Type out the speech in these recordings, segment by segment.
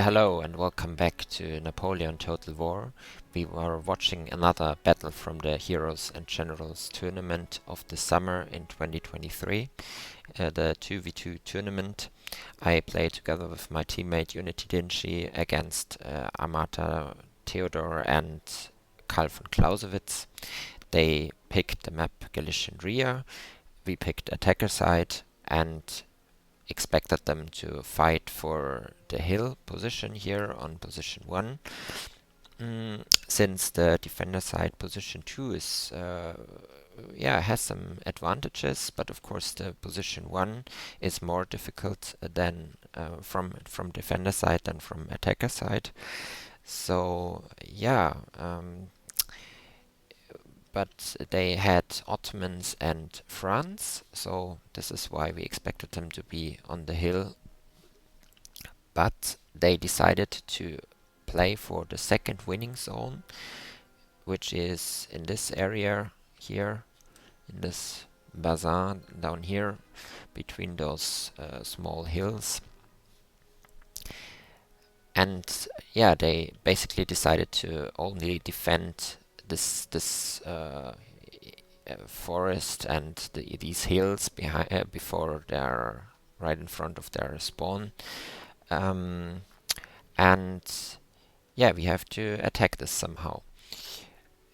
Hello and welcome back to Napoleon Total War. We were watching another battle from the Heroes and Generals tournament of the summer in 2023, the 2v2 tournament. I played together with my teammate Unity Dinci against Armata Teodor and Karl von Clausewitz. They picked the map Galician rear, we picked attacker side, and expected them to fight for the hill position here on position 1. Since the defender side position 2 is has some advantages, but of course the position 1 is more difficult than from defender side than from attacker side. So but they had Ottomans and France, so this is why we expected them to be on the hill. But they decided to play for the second winning zone, which is in this area here, in this basin down here, between those small hills. And yeah, they basically decided to only defend this forest and these hills behind before they're right in front of their spawn, and yeah, we have to attack this somehow.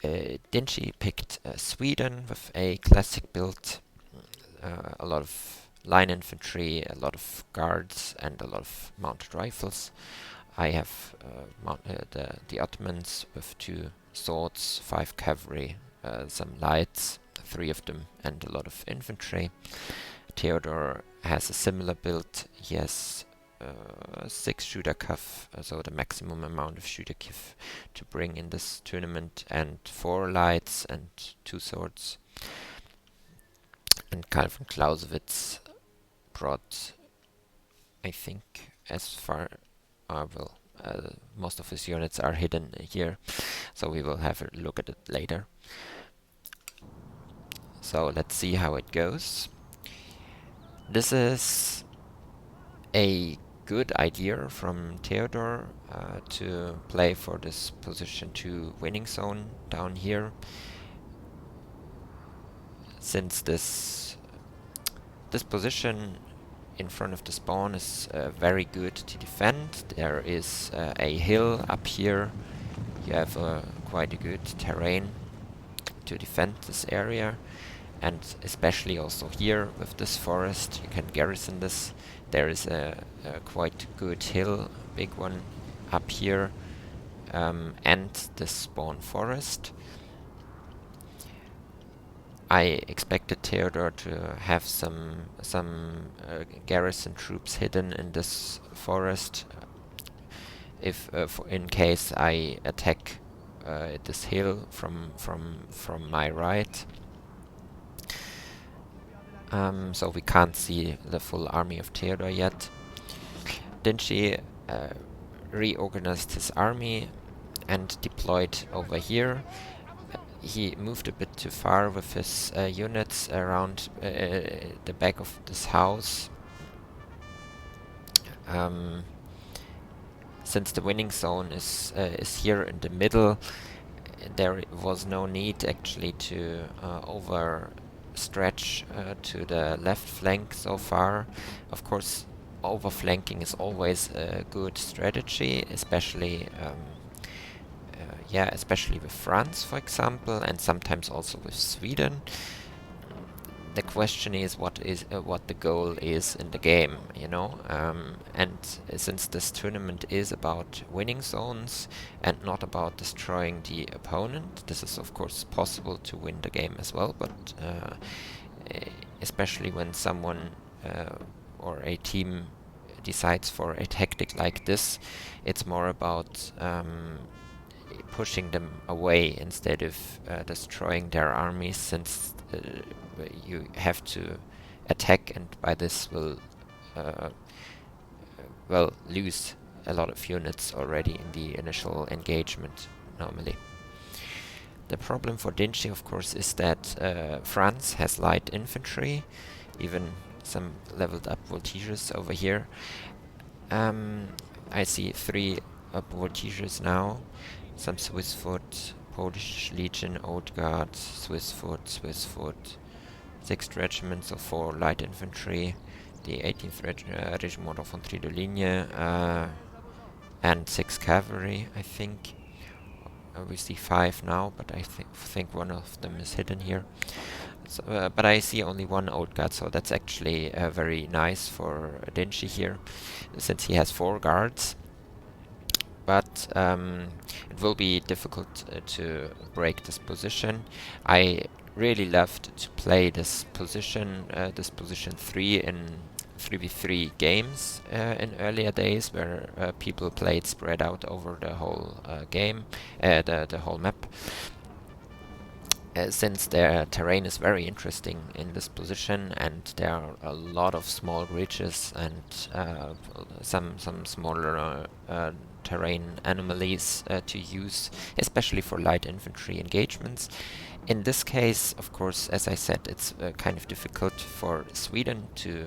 Dinci picked Sweden with a classic build, a lot of line infantry, a lot of guards, and a lot of mounted rifles. I have the Ottomans with 2 swords, 5 cavalry, some lights, 3 of them, and a lot of infantry. Theodor has a similar build. He has 6 shooter cuff, so the maximum amount of shooter cuff to bring in this tournament, and 4 lights and 2 swords. And Karl von Clausewitz brought, I think, as far most of his units are hidden here, so we will have a look at it later. So let's see how it goes. This is a good idea from Theodor to play for this position 2 winning zone down here, since this position in front of the spawn is very good to defend. There is a hill up here. You have quite a good terrain to defend this area, and especially also here with this forest you can garrison this. There is a quite good hill, big one up here, and the spawn forest. I expected Theodor to have some garrison troops hidden in this forest, if in case I attack this hill from my right. So we can't see the full army of Theodor yet. Dinci reorganized his army and deployed over here. He moved a bit too far with his units around the back of this house. Since the winning zone is here in the middle, there was no need actually to overstretch to the left flank so far. Of course, overflanking is always a good strategy, especially especially with France, for example, and sometimes also with Sweden. The question is what the goal is in the game, you know, and since this tournament is about winning zones and not about destroying the opponent, this is of course possible to win the game as well, but especially when someone or a team decides for a tactic like this, it's more about pushing them away instead of destroying their armies, since you have to attack, and by this will lose a lot of units already in the initial engagement normally. The problem for Dinci, of course, is that France has light infantry, even some leveled up voltigeurs over here. I see 3 voltigeurs now. Some Swiss foot, Polish Legion, Old Guard, Swiss foot, 6th regiment, so 4 light infantry, the 18th Regiment of Infanterie de Ligne, and 6 cavalry, I think. We see 5 now, but I think one of them is hidden here. So, but I see only 1 old guard, so that's actually very nice for Dinci here, since he has 4 guards. But it will be difficult to break this position. I really loved to play this position 3 in 3v3 games in earlier days, where people played spread out over the whole game, the whole map. Since their terrain is very interesting in this position, and there are a lot of small ridges and some smaller terrain anomalies to use, especially for light infantry engagements. In this case, of course, as I said, it's kind of difficult for Sweden to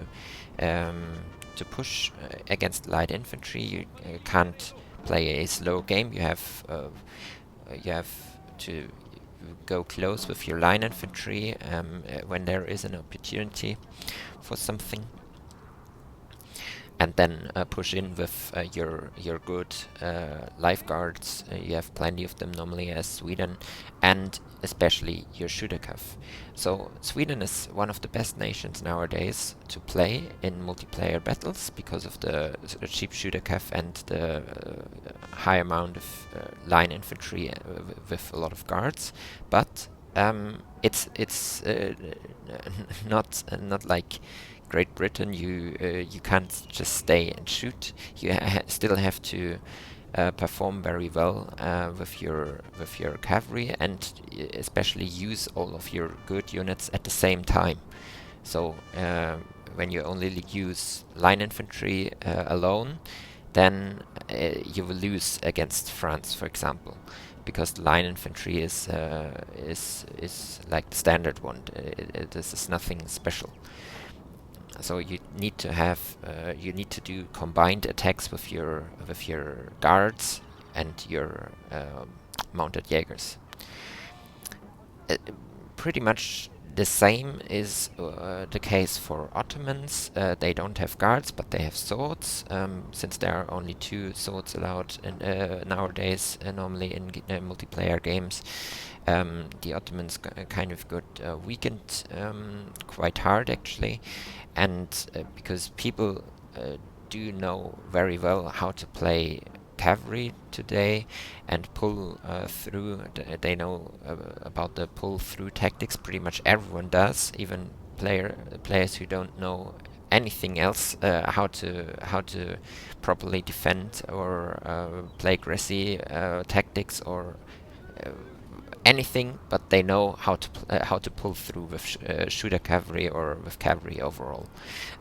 push against light infantry. You can't play a slow game. You have to go close with your line infantry when there is an opportunity for something, and then push in with your good lifeguards. You have plenty of them normally as Sweden, and especially your Schütterkampf. So Sweden is one of the best nations nowadays to play in multiplayer battles because of the cheap Schütterkampf and the high amount of line infantry with a lot of guards. But it's not like Great Britain. You can't just stay and shoot. You still have to perform very well with your cavalry, and especially use all of your good units at the same time. So when you only use line infantry alone, then you will lose against France, for example, because the line infantry is like the standard one. This is nothing special. So you need to do combined attacks with your guards and your mounted Jägers. Pretty much the same is the case for Ottomans. They don't have guards, but they have swords. Since there are only 2 swords allowed nowadays, normally in multiplayer games, the Ottomans kind of got weakened quite hard, actually. And because people do know very well how to play cavalry today and pull through, they know about the pull through tactics. Pretty much everyone does, even players who don't know anything else, how to properly defend or play aggressive tactics or anything, but they know how to pull through with shooter cavalry or with cavalry overall.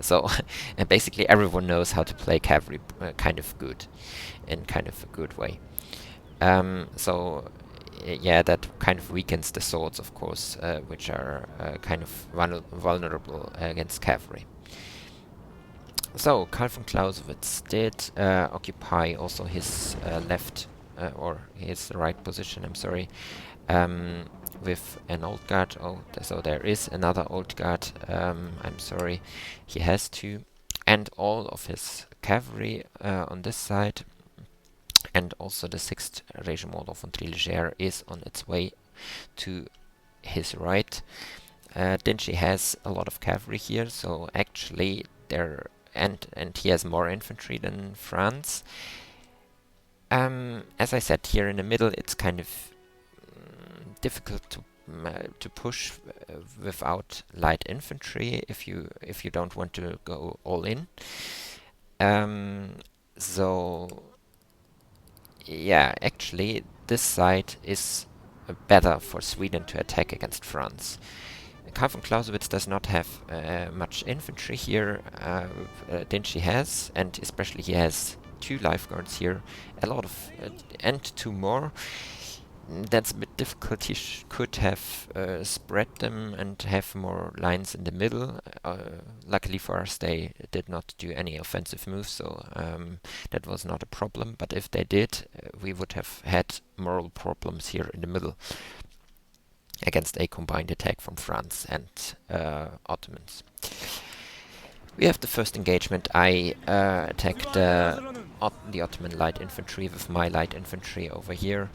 So basically everyone knows how to play cavalry kind of good, in kind of a good way. So yeah, that kind of weakens the swords, of course, which are kind of vulnerable against cavalry. So Karl von Clausewitz did occupy also his left or his right position, I'm sorry, with an old guard. So there is another old guard. I'm sorry, he has 2, and all of his cavalry on this side, and also the 6th Regiment of Infanterie Légère is on its way to his right. Dinci has a lot of cavalry here, so actually there, and he has more infantry than France. As I said, here in the middle, it's kind of difficult to push without light infantry if you don't want to go all in. So yeah, actually this side is better for Sweden to attack against France. Karl von Clausewitz does not have much infantry here. Dinci has, and especially he has 2 lifeguards here, a lot of and 2 more. That's a bit difficult. He could have spread them and have more lines in the middle. Luckily for us, they did not do any offensive moves, so that was not a problem. But if they did, we would have had moral problems here in the middle against a combined attack from France and Ottomans. We have the first engagement. I attacked the Ottoman light infantry with my light infantry over here.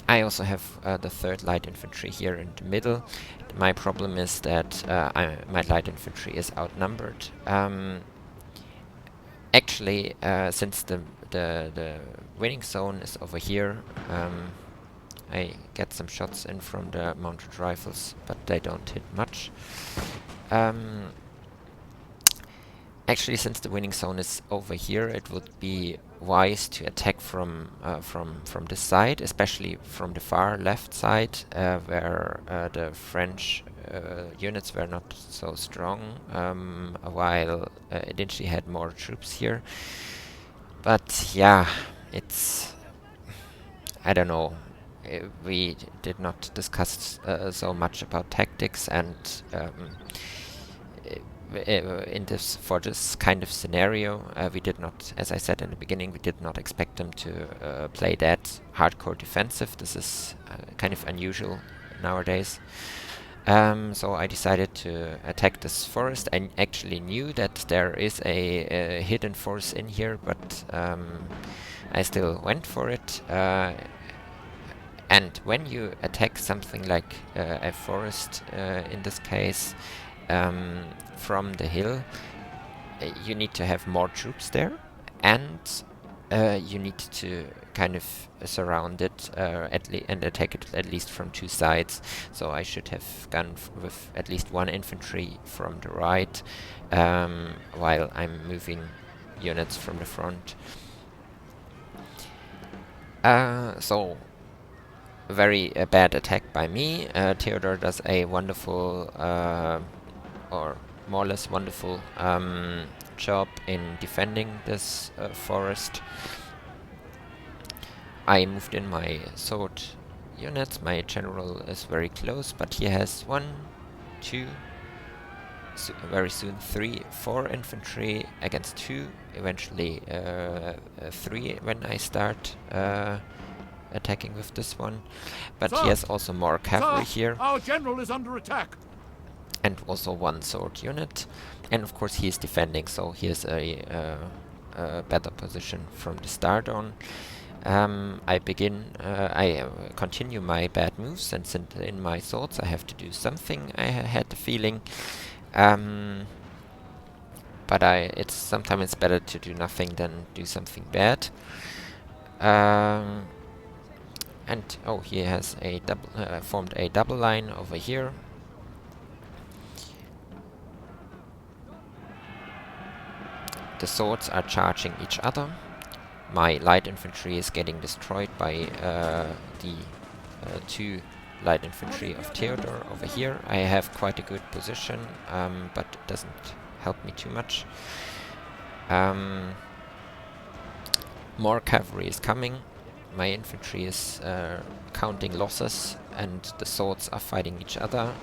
I also have the third light infantry here in the middle. My problem is that my light infantry is outnumbered. Actually, since the winning zone is over here, I get some shots in from the mounted rifles, but they don't hit much. Actually, since the winning zone is over here, it would be wise to attack from this side, especially from the far left side, where the French units were not so strong, while Dinci had more troops here. But yeah, it's, I don't know. We did not discuss so much about tactics, and for this kind of scenario, we did not, as I said in the beginning, we did not expect them to play that hardcore defensive. This is kind of unusual nowadays. So I decided to attack this forest. I actually knew that there is a hidden force in here, but I still went for it. And when you attack something like a forest, in this case, from the hill, you need to have more troops there, and you need to kind of surround it and attack it at least from two sides. So I should have gone with at least one infantry from the right, while I'm moving units from the front. So very bad attack by me. Theodor does a wonderful, or more or less wonderful, job in defending this forest. I moved in my sword units. My general is very close, but he has 1, 2, very soon 3, 4 infantry against 2, eventually 3 when I start attacking with this one. But Sir! he has also more cavalry here. Our general is under attack. And also 1 sword unit. And of course he is defending, so he has a better position from the start on. I continue my bad moves, and in my swords I have to do something, I had the feeling. But it's sometimes better to do nothing than do something bad. And oh, he has a formed a double line over here. The swords are charging each other. My light infantry is getting destroyed by the 2 light infantry of Theodor over here. I have quite a good position, but it doesn't help me too much. More cavalry is coming. My infantry is counting losses, and the swords are fighting each other.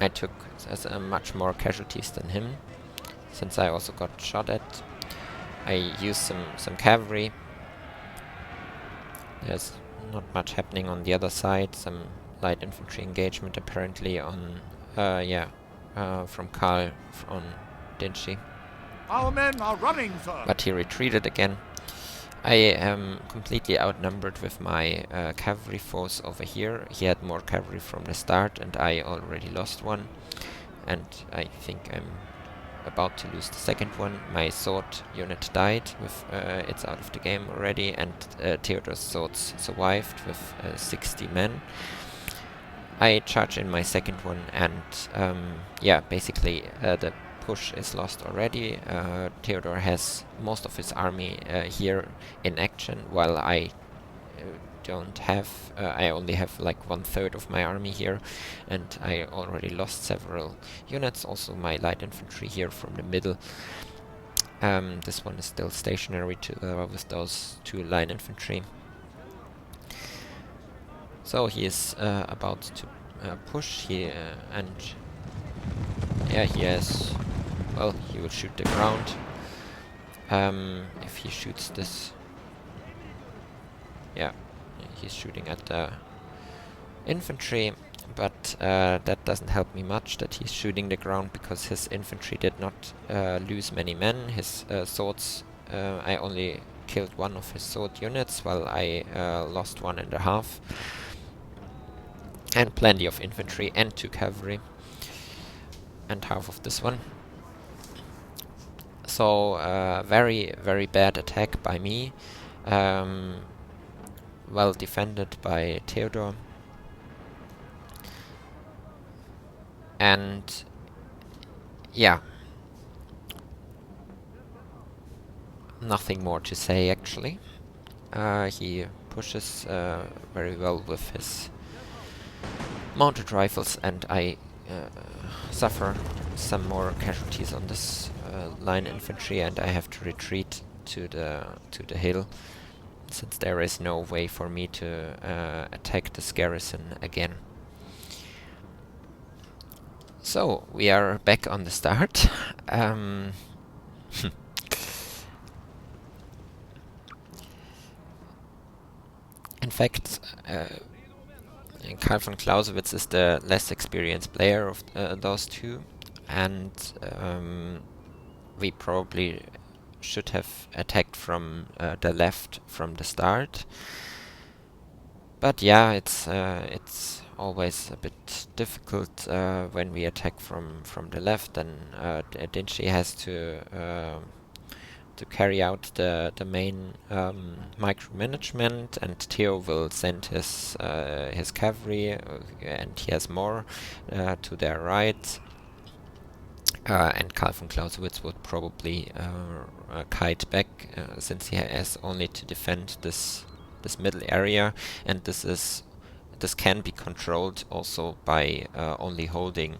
I took much more casualties than him, since I also got shot at. I used some cavalry. There's not much happening on the other side. Some light infantry engagement apparently on, from Carl on Dinci. Our men are running, sir. But he retreated again. I am completely outnumbered with my cavalry force over here. He had more cavalry from the start, and I already lost one. And I think I'm about to lose the second one. My sword unit died. It's out of the game already, and Theodor's swords survived with 60 men. I charge in my second one, and basically the push is lost already. Theodor has most of his army here in action, while I don't have, I only have like 1/3 of my army here, and I already lost several units. Also my light infantry here from the middle. This one is still stationary with those 2 line infantry. So he is about to push here, and yeah, he has. Well, he will shoot the ground. If he shoots this, yeah, he's shooting at the infantry, but that doesn't help me much that he's shooting the ground, because his infantry did not lose many men. His swords, I only killed 1 of his sword units, while I lost 1.5. And plenty of infantry and 2 cavalry. And half of this one. So, very, very bad attack by me. Well defended by Theodor. And yeah, nothing more to say actually. He pushes very well with his mounted rifles, and I suffer some more casualties on this line infantry, and I have to retreat to the hill, since there is no way for me to attack this garrison again. So we are back on the start. In fact, Karl von Clausewitz is the less experienced player of those 2, and we probably should have attacked from the left from the start. But yeah, it's always a bit difficult when we attack from the left, and Dinci has to carry out the main micromanagement, and Theo will send his cavalry, and he has more to their right. And Karl von Clausewitz would probably kite back, since he has only to defend this middle area, and this can be controlled also by only holding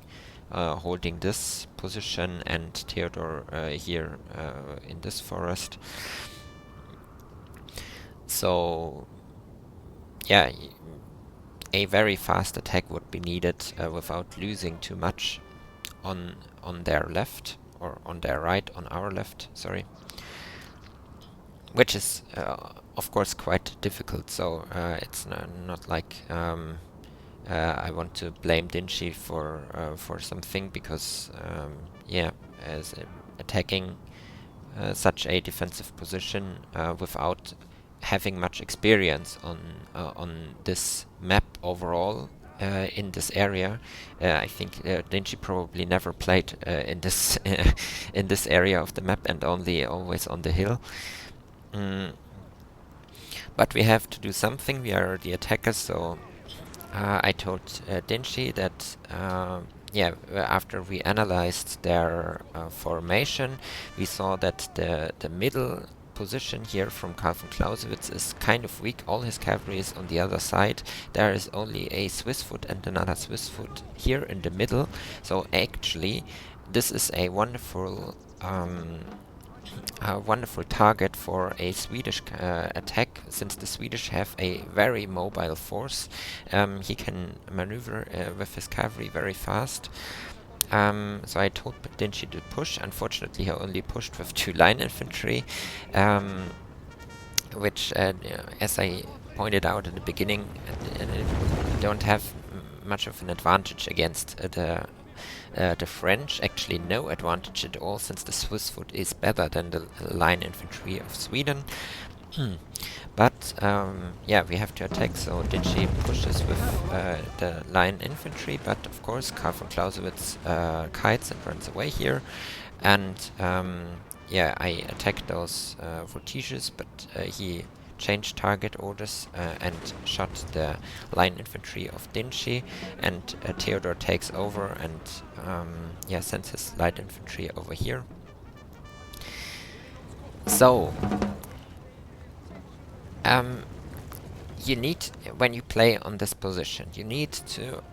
this position, and Theodor here in this forest. So yeah, a very fast attack would be needed without losing too much on their left, or on their right, on our left, sorry. Which is of course quite difficult, so it's not like I want to blame Dinci for something, because yeah, as attacking such a defensive position without having much experience on this map overall in this area, I think Dinci probably never played in this in this area of the map, and only always on the hill. But we have to do something. We are the attackers, so I told Dinci that yeah, after we analyzed their formation, we saw that the middle position here from Karl von Clausewitz is kind of weak. All his cavalry is on the other side. There is only a Swiss foot and another Swiss foot here in the middle. So actually, this is a wonderful target for a Swedish attack, since the Swedish have a very mobile force. He can maneuver with his cavalry very fast. So I told Dinci to push. Unfortunately, he only pushed with 2 line infantry, which, as I pointed out in the beginning, don't have much of an advantage against the French. Actually, no advantage at all, since the Swiss foot is better than the line infantry of Sweden. But yeah, we have to attack, so Dinci pushes with the line infantry, but of course Karl von Clausewitz kites and runs away here, and yeah, I attacked those voltiges, but he changed target orders and shot the line infantry of Dinci, and Theodor takes over and yeah, sends his light infantry over here. So you need, when you play on this position, you need to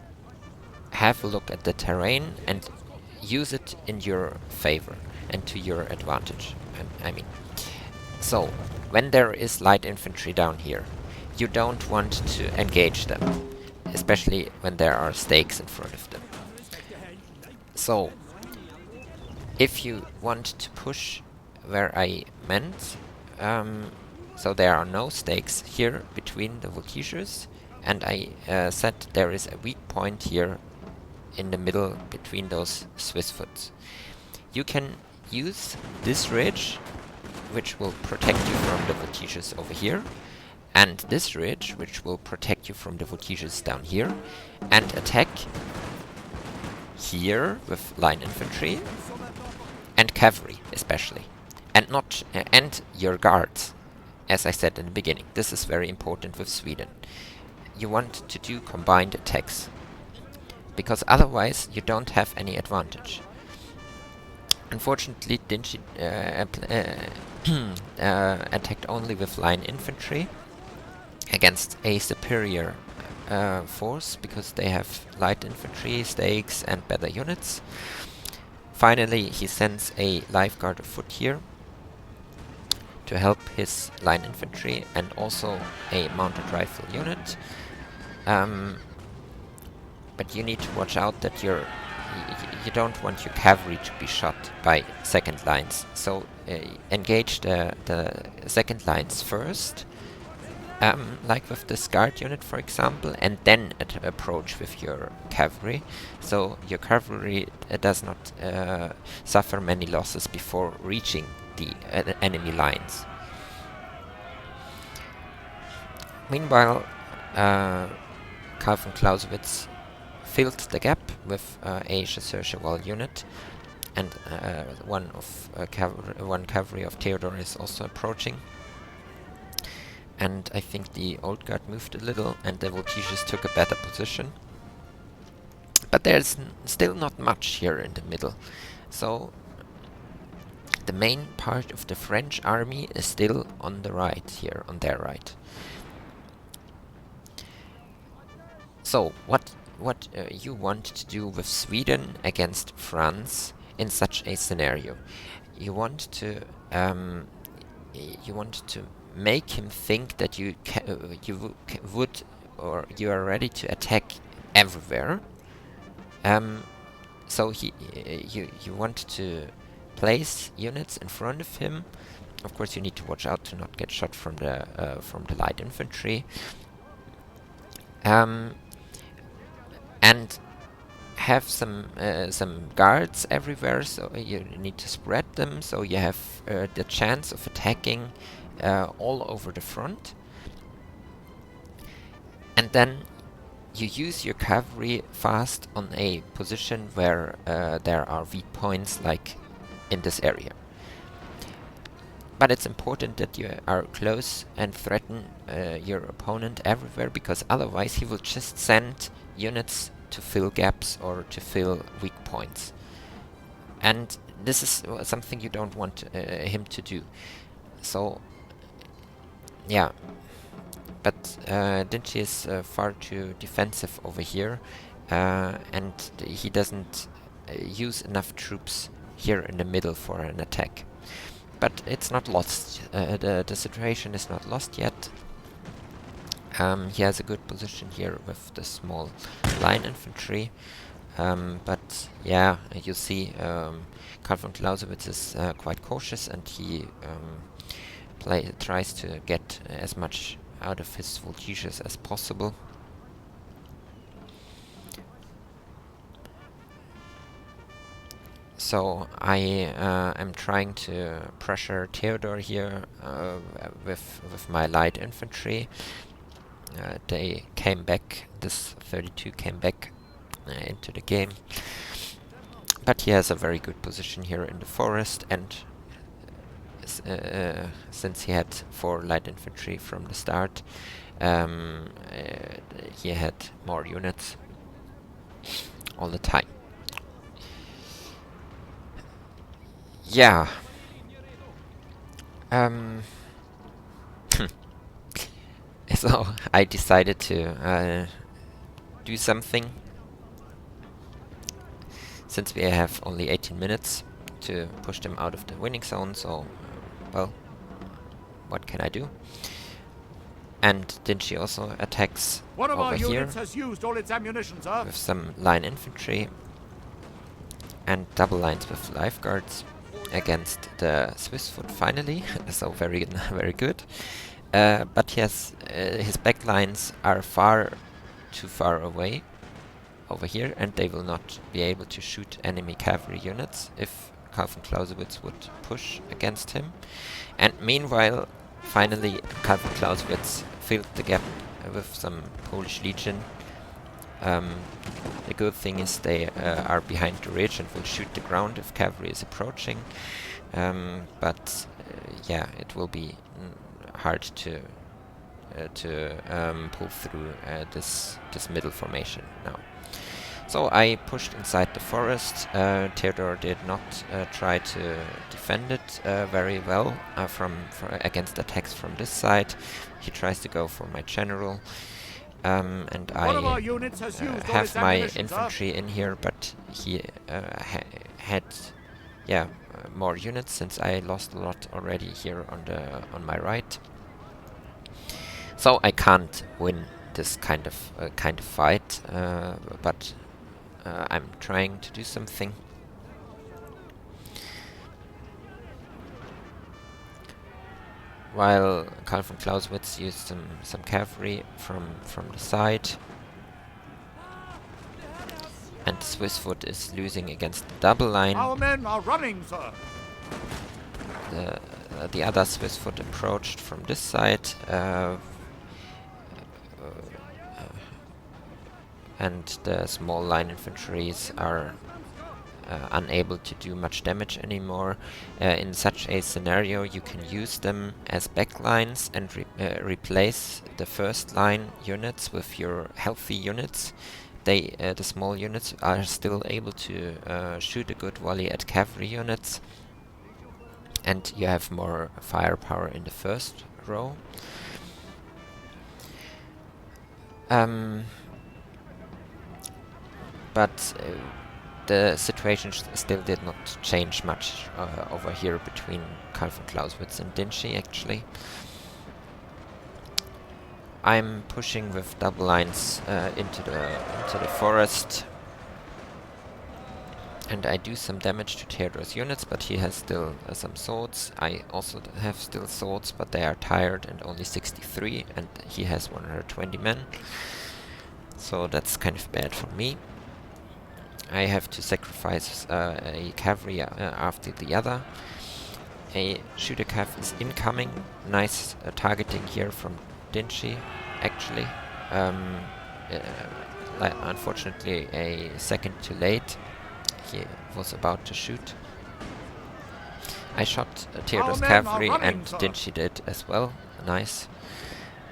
have a look at the terrain and use it in your favor. and to your advantage. I mean, so when there is light infantry down here, you don't want to engage them, especially when there are stakes in front of them. So if you want to push where I meant, so there are no stakes here between the voltigeurs, and I said there is a weak point here in the middle between those Swiss foots. You can use this ridge, which will protect you from the voltigeurs over here, and this ridge, which will protect you from the voltigeurs down here, and attack here with line infantry and cavalry especially, and not and your guards, as I said in the beginning. This is very important with Sweden. You want to do combined attacks, because otherwise you don't have any advantage. Unfortunately, Dinci attacked only with line infantry against a superior force, because they have light infantry, stakes, and better units. Finally, he sends a lifeguard of foot here to help his line infantry, and also a mounted rifle unit. But you need to watch out that you don't want your cavalry to be shot by second lines. So engage the second lines first, like with this guard unit, for example, and then approach with your cavalry, so your cavalry does not suffer many losses before reaching the enemy lines. Meanwhile, Karl von Clausewitz filled the gap with a chasseur cheval unit, and one cavalry of Theodor is also approaching. And I think the old guard moved a little, and the voltigeurs took a better position. But there's still not much here in the middle. So the main part of the French army is still on the right here, on their right. So what you want to do with Sweden against France in such a scenario? You want to make him think that you are ready to attack everywhere. So you want to place units in front of him. Of course, you need to watch out to not get shot from the light infantry. And have some guards everywhere. So you need to spread them, so you have the chance of attacking all over the front. And then you use your cavalry fast on a position where there are weak points, like in this area. But it's important that you are close and threaten your opponent everywhere, because otherwise he will just send units to fill gaps or to fill weak points. And this is something you don't want him to do. So yeah, but Dinci is far too defensive over here, and he doesn't use enough troops here in the middle for an attack. But it's not lost. The situation is not lost yet. He has a good position here with the small line infantry. But yeah, you see, Karl von Clausewitz is quite cautious, and he tries to get as much out of his voltigeurs as possible. So I am trying to pressure Theodor here with my light infantry. They came back, this 32 came back into the game. But he has a very good position here in the forest, and since he had 4 light infantry from the start, he had more units all the time. Yeah. So I decided to do something, since we have only 18 minutes to push them out of the winning zone, so, well, what can I do? And Dinci also attacks One of our over here units has used all its ammunition, sir. with some line infantry and double lines with lifeguards against the Swiss foot finally, so very good. But yes, his back lines are too far away over here, and they will not be able to shoot enemy cavalry units if Karl von Clausewitz would push against him. And meanwhile, finally, Karl von Clausewitz filled the gap with some Polish legion. The good thing is they are behind the ridge and will shoot the ground if cavalry is approaching. But yeah, it will be hard to pull through this middle formation now. So I pushed inside the forest. Theodor did not try to defend it very well against attacks from this side. He tries to go for my general. And I have my infantry in here, but he had more units, since I lost a lot already here on my right. So I can't win this kind of fight, but I'm trying to do something. While Karl von Clausewitz used some cavalry from the side, and the Swiss foot is losing against the double line. Our men are running, sir. The other Swiss foot approached from this side, and the small line infantries are unable to do much damage anymore. In such a scenario, you can use them as backlines and replace the first line units with your healthy units. The small units are still able to shoot a good volley at cavalry units, and you have more firepower in the first row. But the situation still did not change much over here between Karl von Clausewitz and Dinci, actually. I'm pushing with double lines into the forest, and I do some damage to Theodor's units, but he has still some swords. I also have still swords, but they are tired and only 63, and he has 120 men. So that's kind of bad for me. I have to sacrifice a cavalry after the other. A shooter cav is incoming. Nice targeting here from Dinci, actually. Unfortunately, a second too late. He was about to shoot. I shot Theodor's cavalry, and Dinci did as well. Nice.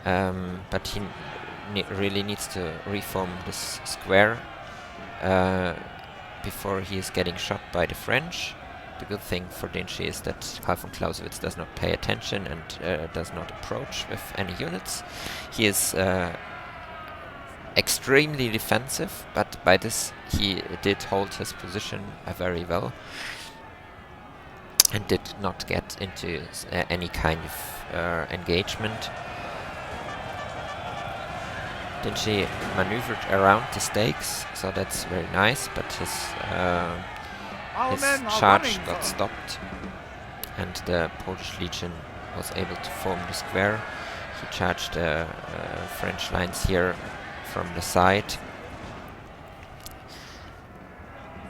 But he really needs to reform this square before he is getting shot by the French. The good thing for Dinci is that Karl von Clausewitz does not pay attention and does not approach with any units. He is extremely defensive, but by this he did hold his position very well and did not get into any kind of engagement. Dinci maneuvered around the stakes, so that's very nice, but his charge got stopped, and the Polish Legion was able to form the square. He charged the French lines here from the side.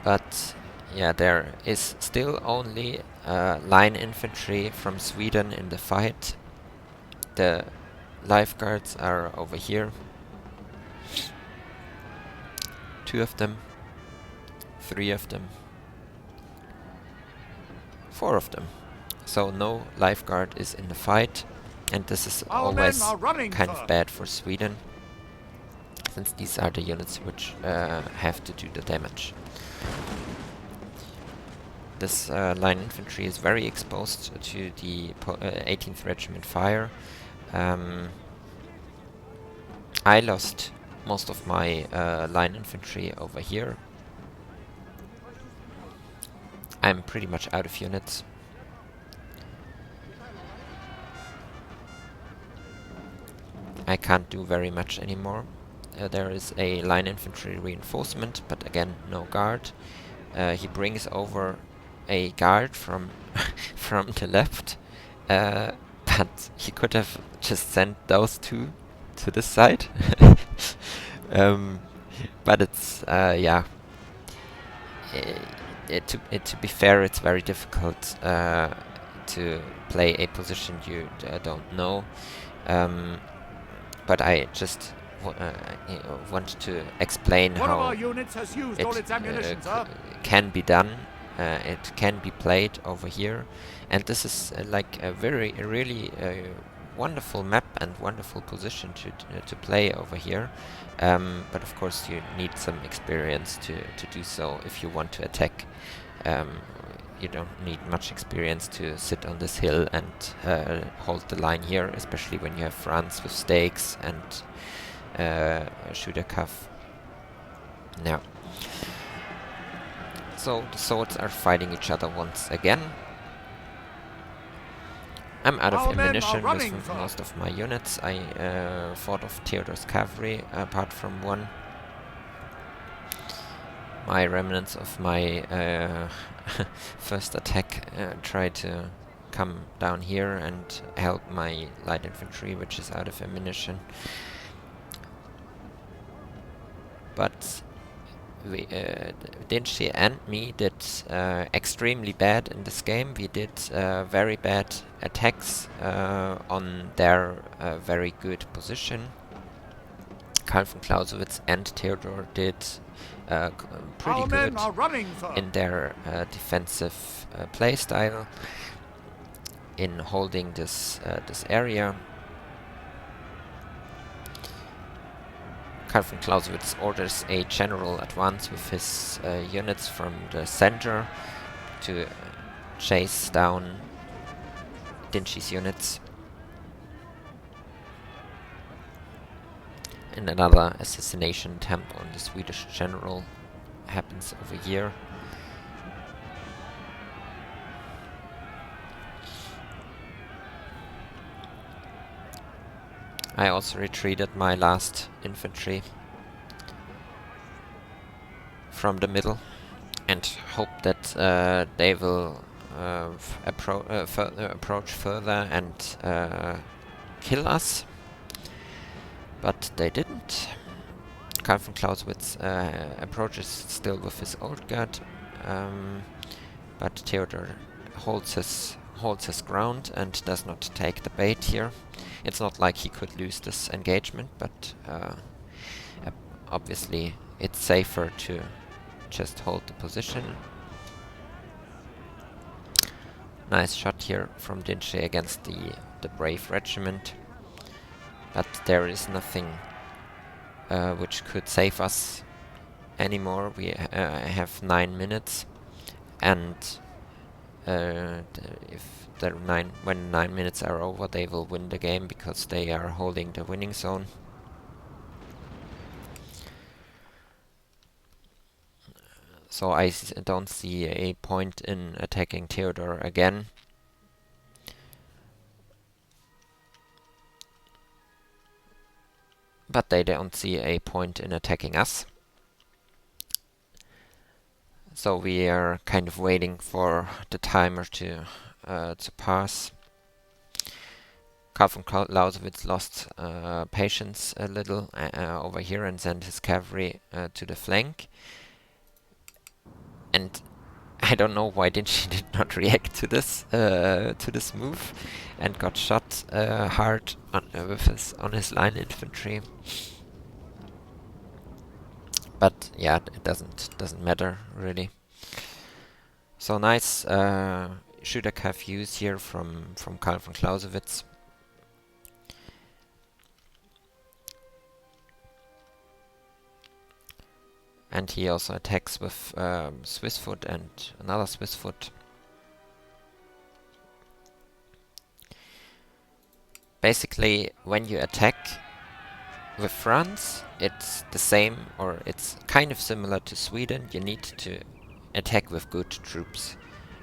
But yeah, there is still only line infantry from Sweden in the fight. The lifeguards are over here. 2 of them, 3 of them, 4 of them. So no lifeguard is in the fight, and this is always kind of bad for Sweden, since these are the units which have to do the damage. This line infantry is very exposed to the 18th Regiment fire. I lost most of my line infantry over here. I'm pretty much out of units. I can't do very much anymore. There is a line infantry reinforcement, but again, no guard. He brings over a guard from from the left, but he could have just sent those two to this side. um, but it's yeah. To be fair, it's very difficult to play a position you don't know. But I just want to explain One of how our units has used all its ammunition, sir. can be done. It can be played over here, and this is like a really wonderful map and wonderful position to play over here. But of course, you need some experience to do so if you want to attack. You don't need much experience to sit on this hill and hold the line here, especially when you have France with stakes and shooter cuff. Now, so the swords are fighting each other once again. I'm out of Our men are ammunition running, with sir. most of my units. I fought off Theodor's cavalry, apart from one. My remnants of my first attack tried to come down here and help my light infantry, which is out of ammunition. But we, Dinci and me did extremely bad in this game. We did very bad attacks on their very good position. Karl von Clausewitz and Theodor did pretty Our good men are running, sir. in their defensive playstyle, in holding this area. Karl von Clausewitz orders a general advance with his units from the center to chase down Dinci's units. And another assassination attempt on the Swedish general happens over here. I also retreated my last infantry from the middle and hope that they will approach further and kill us. But they didn't. Karl von Clausewitz approaches still with his old guard, but Theodor holds his ground and does not take the bait here. It's not like he could lose this engagement, but obviously it's safer to just hold the position. Nice shot here from Dinci against the brave regiment. But there is nothing which could save us anymore. We have 9 minutes, and when 9 minutes are over, they will win the game because they are holding the winning zone. So I don't see a point in attacking Theodor again. But they don't see a point in attacking us. So we are kind of waiting for the timer to pass. Karl von Clausewitz lost patience a little over here and sent his cavalry to the flank. And I don't know why Dinci did not react to this move, and got shot hard on his line infantry. But yeah, it doesn't matter really. So nice shooter cav use here from Karl von Clausewitz. And he also attacks with Swiss foot and another Swiss foot. Basically, when you attack with France, it's the same, or it's kind of similar to Sweden. You need to attack with good troops.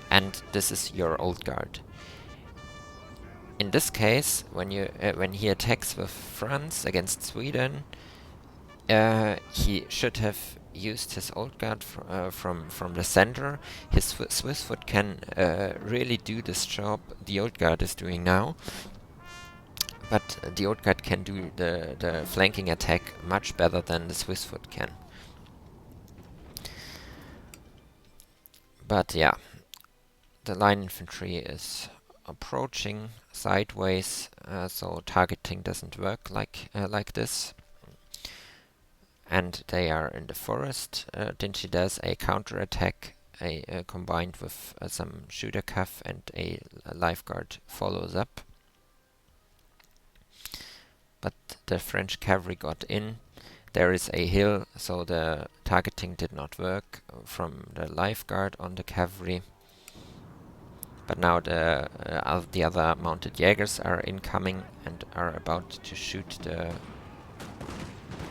and this is your old guard. In this case, when he attacks with France against Sweden, he should have used his old guard from the center. His Swiss foot can really do this job the old guard is doing now, but the old guard can do the flanking attack much better than the Swiss foot can. But yeah, the line infantry is approaching sideways, so targeting doesn't work like this. And they are in the forest. Dinci does a counter-attack, combined with some shooter cuff, and a lifeguard follows up. But the French cavalry got in. There is a hill, so the targeting did not work from the lifeguard on the cavalry. But now the other mounted Jägers are incoming and are about to shoot the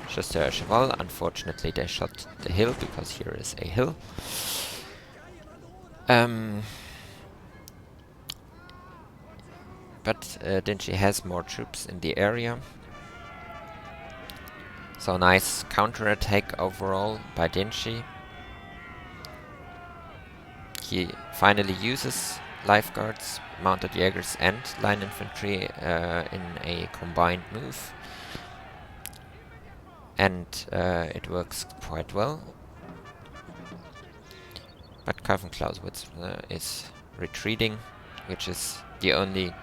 Chasseur Cheval. Unfortunately, they shot the hill because here is a hill. But Dinci has more troops in the area. So nice counter-attack overall by Dinci. He finally uses lifeguards, mounted Jägers and line infantry in a combined move. And it works quite well. But Clausewitz is retreating, which is the only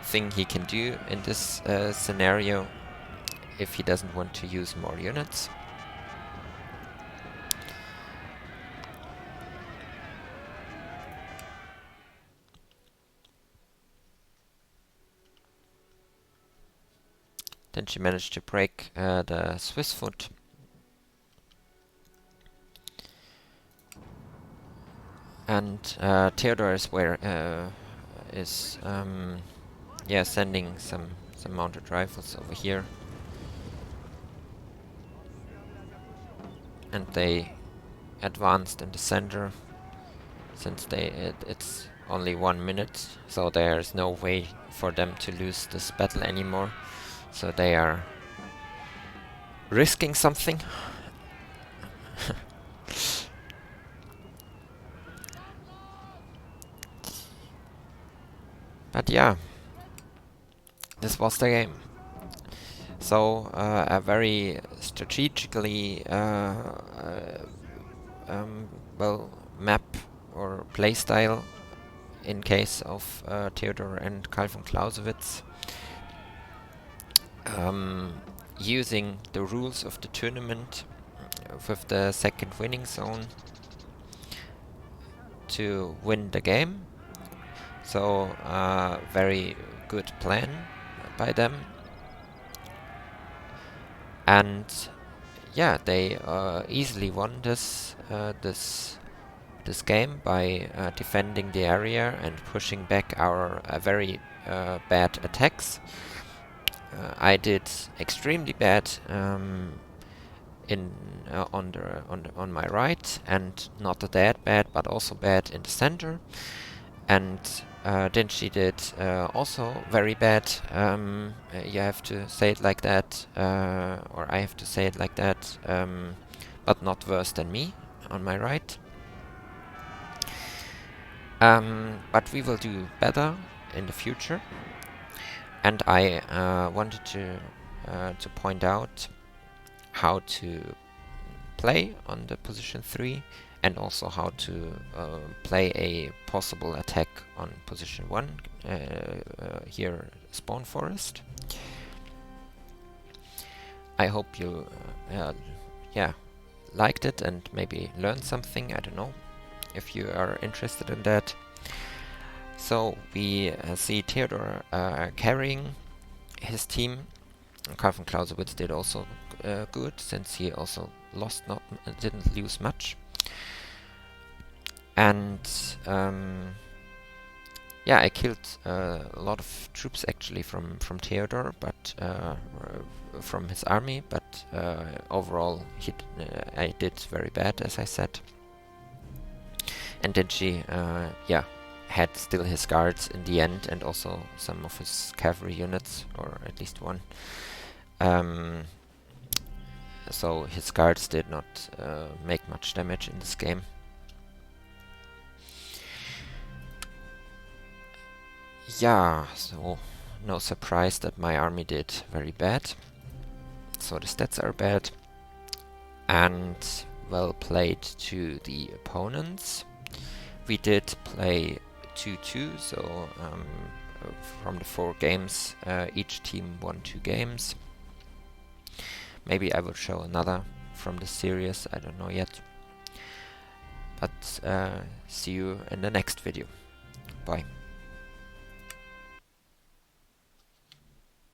thing he can do in this scenario if he doesn't want to use more units. Then she managed to break the Swiss foot. And Teodor is sending some mounted rifles over here. And they advanced in the center, since it's only 1 minute, so there's no way for them to lose this battle anymore. So they are risking something. But yeah, this was the game. So a very strategically well map or playstyle in case of Teodor and Carl von Clausewitz. Using the rules of the tournament with the second winning zone to win the game. So very good plan by them. And yeah, they easily won this game by defending the area and pushing back our very bad attacks. I did extremely bad on my right, and not that bad, but also bad in the center. And Dinci did also very bad. You have to say it like that, or I have to say it like that, but not worse than me on my right. But we will do better in the future. And I wanted to point out how to play on the position 3, and also how to play a possible attack on position 1, here spawn forest. I hope you liked it and maybe learned something. I don't know if you are interested in that. So we see Teodor carrying his team. Carl von Clausewitz did also good, since he also didn't lose much. And I killed a lot of troops actually from Teodor, but from his army. But overall, I did very bad, as I said. And Dinci, yeah, had still his guards in the end, and also some of his cavalry units, or at least one. So his guards did not make much damage in this game. Yeah, so no surprise that my army did very bad. So the stats are bad. And well played to the opponents. We did play 2-2, so from the 4 games, each team won 2 games. Maybe I will show another from the series, I don't know yet. But see you in the next video. Bye.